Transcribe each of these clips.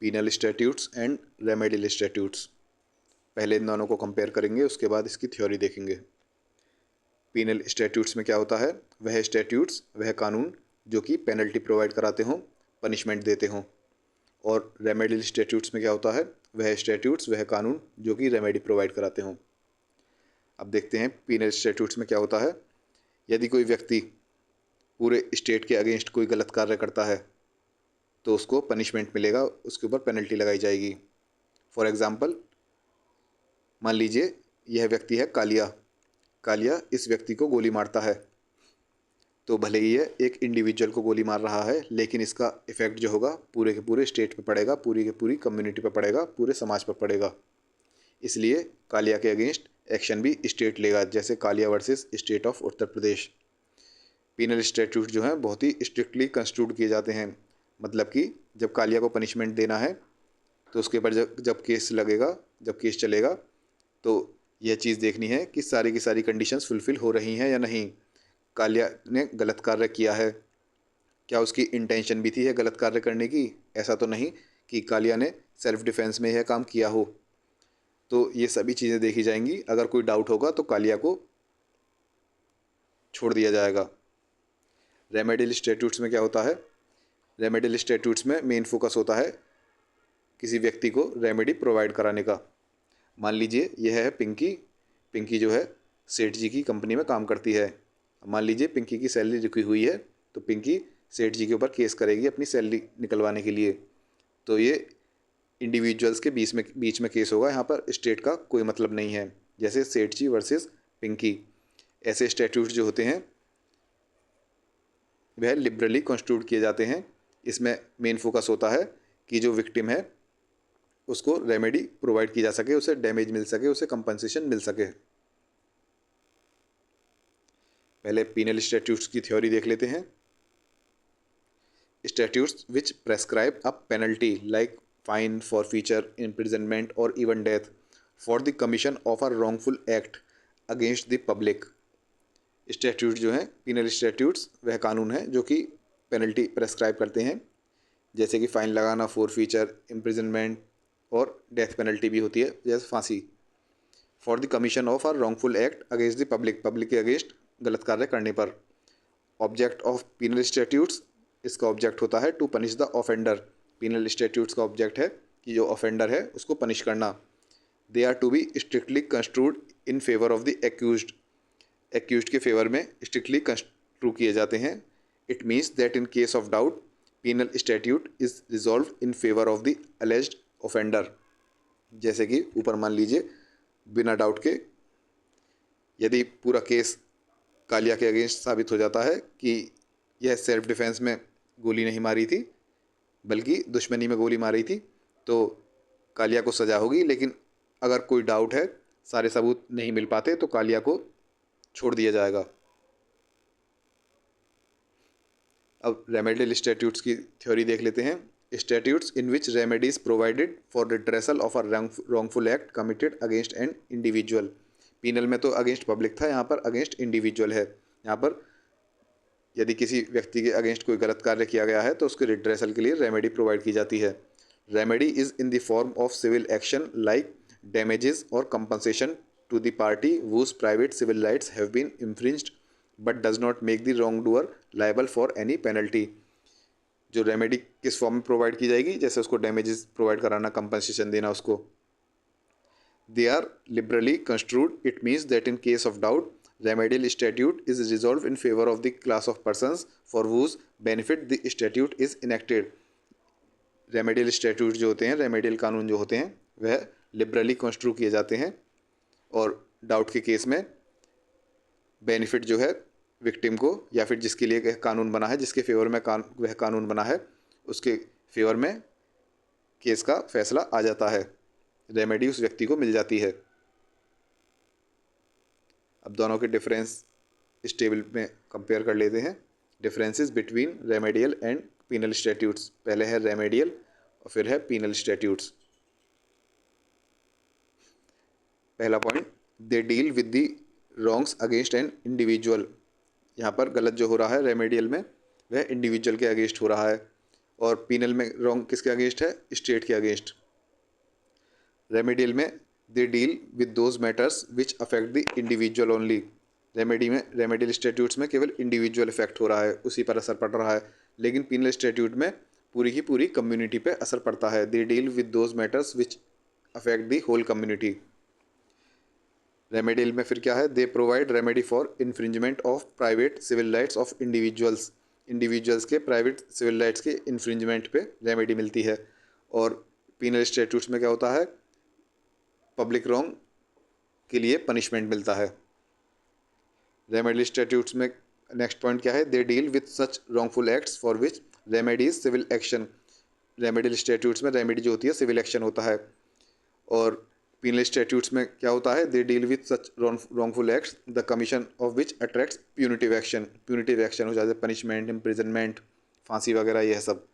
Penal statutes and remedial statutes. पहले इन दोनों को कंपेयर करेंगे, उसके बाद इसकी थ्योरी देखेंगे। पीनल स्टैट्यूट्स में क्या होता है? वह स्टैट्यूट्स, वह कानून जो कि पेनल्टी प्रोवाइड कराते हों, पनिशमेंट देते हों। और रेमेडियल स्टैट्यूट्स में क्या होता है? वह स्टैट्यूट्स, वह कानून जो कि रेमेडी प्रोवाइड कराते हों। अब देखते हैं पीनल स्टैट्यूट्स में क्या होता है। यदि कोई व्यक्ति पूरे स्टेट के अगेंस्ट कोई गलत कार्य करता है तो उसको पनिशमेंट मिलेगा, उसके ऊपर पेनल्टी लगाई जाएगी। फॉर एग्ज़ाम्पल, मान लीजिए यह व्यक्ति है कालिया। कालिया इस व्यक्ति को गोली मारता है, तो भले ही यह एक इंडिविजुअल को गोली मार रहा है, लेकिन इसका इफ़ेक्ट जो होगा पूरे के पूरे स्टेट पे पड़ेगा, पूरी के पूरी कम्युनिटी पे पड़ेगा, पूरे समाज पर पड़ेगा। इसलिए कालिया के अगेंस्ट एक्शन भी स्टेट लेगा, जैसे Kalia versus state of Uttar Pradesh. Penal statute जो हैं बहुत ही स्ट्रिक्टली कंस्ट्रूड किए जाते हैं। मतलब कि जब कालिया को पनिशमेंट देना है तो उसके ऊपर जब केस लगेगा, जब केस चलेगा, तो यह चीज़ देखनी है कि सारी की सारी कंडीशंस फुलफ़िल हो रही हैं या नहीं। कालिया ने गलत कार्य किया है, क्या उसकी इंटेंशन भी थी यह गलत कार्य करने की? ऐसा तो नहीं कि कालिया ने सेल्फ डिफेंस में यह काम किया हो। तो ये सभी चीज़ें देखी जाएंगी। अगर कोई डाउट होगा तो कालिया को छोड़ दिया जाएगा। रेमेडियल स्टैट्यूट्स में क्या होता है? रेमेडियल स्टैट्यूट्स में मेन फोकस होता है किसी व्यक्ति को रेमेडी प्रोवाइड कराने का। मान लीजिए यह है पिंकी। पिंकी जो है सेठ जी की कंपनी में काम करती है। मान लीजिए पिंकी की सैलरी रुकी हुई है, तो पिंकी सेठ जी के ऊपर केस करेगी अपनी सैलरी निकलवाने के लिए। तो ये इंडिविजुअल्स के बीच में केस होगा, यहाँ पर स्टेट का कोई मतलब नहीं है। जैसे सेठ जी वर्सेस पिंकी, ऐसे स्टैट्यूट जो होते हैं वह लिबरली कंस्टिट्यूट किए जाते हैं। इसमें मेन फोकस होता है कि जो विक्टिम है उसको रेमेडी प्रोवाइड की जा सके, उसे डैमेज मिल सके, उसे कंपनसेशन मिल सके। पहले पीनल स्टैट्यूट्स की थ्योरी देख लेते हैं। Statutes which prescribe a penalty like fine, forfeiture, imprisonment और even death for the commission of a wrongful act against the public. Statute जो हैं पीनल स्टैट्यूट्स, वह कानून हैं जो कि पेनल्टी प्रेस्क्राइब करते हैं, जैसे कि फ़ाइन लगाना, फॉरफीचर, इम्प्रिजनमेंट और डेथ पेनल्टी भी होती है, जैसे फांसी। For the commission of a wrongful act against the public, public के अगेंस्ट गलत कार्य करने पर। ऑब्जेक्ट ऑफ पीनल स्टैट्यूट्स, इसका ऑब्जेक्ट होता है to punish the offender. Penal statutes का ऑब्जेक्ट है कि जो ऑफेंडर है उसको पनिश करना। They are to be strictly construed in favour of the accused. Accused के फेवर में स्ट्रिक्टली कंस्ट्रू किए जाते हैं। It means that in case of doubt penal statute is resolve in favour of the alleged offender. जैसे कि ऊपर मान लीजिए बिना डाउट के यदि पूरा केस कालिया के अगेंस्ट साबित हो जाता है कि यह सेल्फ डिफेंस में गोली नहीं मारी थी बल्कि दुश्मनी में गोली मारी थी, तो कालिया को सज़ा होगी। लेकिन अगर कोई डाउट है, सारे सबूत नहीं मिल पाते, तो कालिया को छोड़ दिया जाएगा। अब रेमेडियल स्टैट्यूट्स की थ्योरी देख लेते हैं। Statutes in which remedies provided for redressal of a wrongful act committed against an individual. Penal में तो अगेंस्ट पब्लिक था, यहाँ पर अगेंस्ट इंडिविजुअल है। यहाँ पर यदि किसी व्यक्ति के अगेंस्ट कोई गलत कार्य किया गया है तो उसके रिड्रेसल के लिए रेमेडी प्रोवाइड की जाती है। Remedy is in the form of civil action like damages और compensation to the party whose private civil rights have been infringed but does not make the wrong doer liable for any penalty. जो remedy किस form में provide की जाएगी? जैसे उसको damages provide कराना, compensation देना उसको। They are liberally construed. It means that in case of doubt remedial statute is resolved in favor of the class of persons for whose benefit the statute is enacted। Remedial statute जो होते हैं, remedial कानून जो होते हैं, वह liberally construe किए जाते हैं और डाउट के केस में बेनिफिट जो है विक्टिम को, या फिर जिसके लिए कानून बना है, जिसके फेवर में वह कानून बना है, उसके फेवर में केस का फैसला आ जाता है, रेमेडी उस व्यक्ति को मिल जाती है। अब दोनों के डिफरेंस इस टेबल में कंपेयर कर लेते हैं। Differences between remedial and penal statutes. पहले है रेमेडियल और फिर है पीनल स्टैट्यूट्स। पहला point, they deal with the wrongs against an individual. यहाँ पर गलत जो हो रहा है रेमेडियल में, वह इंडिविजुअल के अगेंस्ट हो रहा है, और पीनल में रॉन्ग किसके अगेंस्ट है? स्टेट के अगेंस्ट। रेमेडियल में दे deal with those matters which affect the individual only. Remedy में, रेमेडियल स्टैट्यूट्स में केवल इंडिविजुअल इफेक्ट हो रहा है, उसी पर असर पड़ रहा है, लेकिन पीनल स्टैट्यूट में पूरी की पूरी कम्युनिटी पे असर पड़ता है। They deal with those matters which affect the whole community. Remedial में फिर क्या है? They provide remedy for infringement of private civil rights of individuals. Individuals के प्राइवेट सिविल राइट्स के इन्फ्रिंजमेंट पे रेमेडी मिलती है। और पीनल स्टैट्यूट्स में क्या होता है? पब्लिक रॉन्ग के लिए पनिशमेंट मिलता है। रेमेडियल स्टैट्यूट्स में नेक्स्ट पॉइंट क्या है? They deal with such wrongful acts for which remedy is civil action. Remedial statutes में रेमेडी जो होती है सिविल एक्शन होता है। और पीनल स्टैट्यूट्स में क्या होता है? They deal with such wrongful acts the commission of which attracts punitive action. Punitive action हो जाता है पनिशमेंट, इम्प्रिजनमेंट, फांसी वगैरह, यह सब।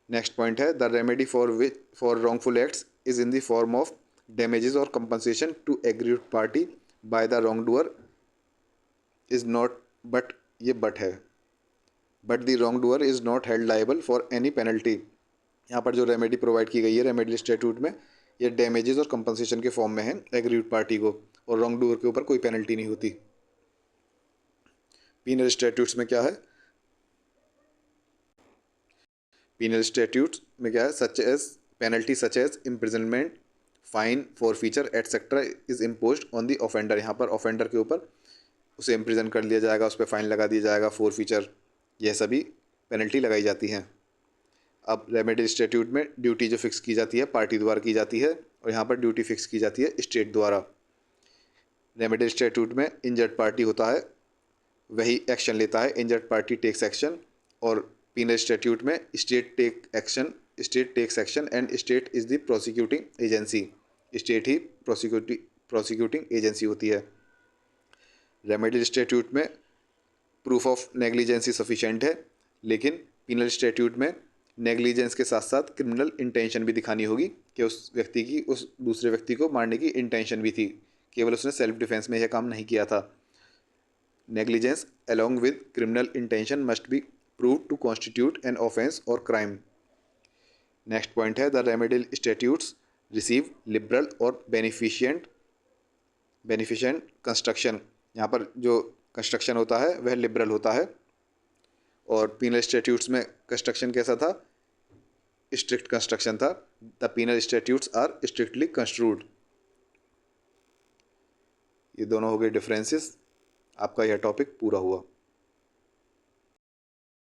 नेक्स्ट पॉइंट है the remedy for wrongful acts is in the form of damages or compensation to aggrieved party by the wrongdoer is not, but ये but है, but the wrongdoer is not held liable for any penalty। यहाँ पर जो remedy provide की गई है remedial statute में, ये डैमेजेस और कंपनसेशन के फॉर्म में है एग्रीव्ड पार्टी को, और रॉन्ग डूअर के ऊपर कोई पेनल्टी नहीं होती। पीनल स्टैट्यूट्स में क्या है? पीनल स्टैट्यूट्स में क्या है? Such as penalty such as imprisonment, fine, forfeiture etcetera is imposed on the offender. यहाँ पर ऑफेंडर के ऊपर उसे इम्प्रिजन कर लिया जाएगा, उस पर फाइन लगा दिया जाएगा, फॉरफीचर, यह सभी पेनल्टी लगाई जाती हैं। अब रेमेडियल स्टैट्यूट में ड्यूटी जो फिक्स की जाती है पार्टी द्वारा की जाती है, और यहाँ पर ड्यूटी फिक्स की जाती है स्टेट द्वारा। रेमेडियल स्टैट्यूट में इंजर्ड पार्टी होता है, वही एक्शन लेता है, इंजर्ड पार्टी टेक्स एक्शन। और पीनल स्टैट्यूट में state takes action and state is the prosecuting agency. State ही प्रोसिक्यूटिंग एजेंसी होती है। रेमेडियल स्टैट्यूट में प्रूफ ऑफ नेग्लिजेंसी सफिशिएंट है, लेकिन पीनल स्टैट्यूट में नेग्लिजेंस के साथ साथ क्रिमिनल इंटेंशन भी दिखानी होगी कि उस व्यक्ति की उस दूसरे व्यक्ति को मारने की इंटेंशन भी थी, केवल उसने सेल्फ डिफेंस में यह काम नहीं किया था। Negligence along with criminal intention must be proved to constitute an offense or crime। Next point है the remedial statutes receive liberal और बेनिफिशिएंट कंस्ट्रक्शन। यहाँ पर जो कंस्ट्रक्शन होता है वह लिबरल होता है। और पीनल स्टैट्यूट्स में कंस्ट्रक्शन कैसा था? स्ट्रिक्ट कंस्ट्रक्शन था। The penal statutes are strictly construed. ये दोनों हो गए डिफरेंसेस। आपका यह टॉपिक पूरा हुआ।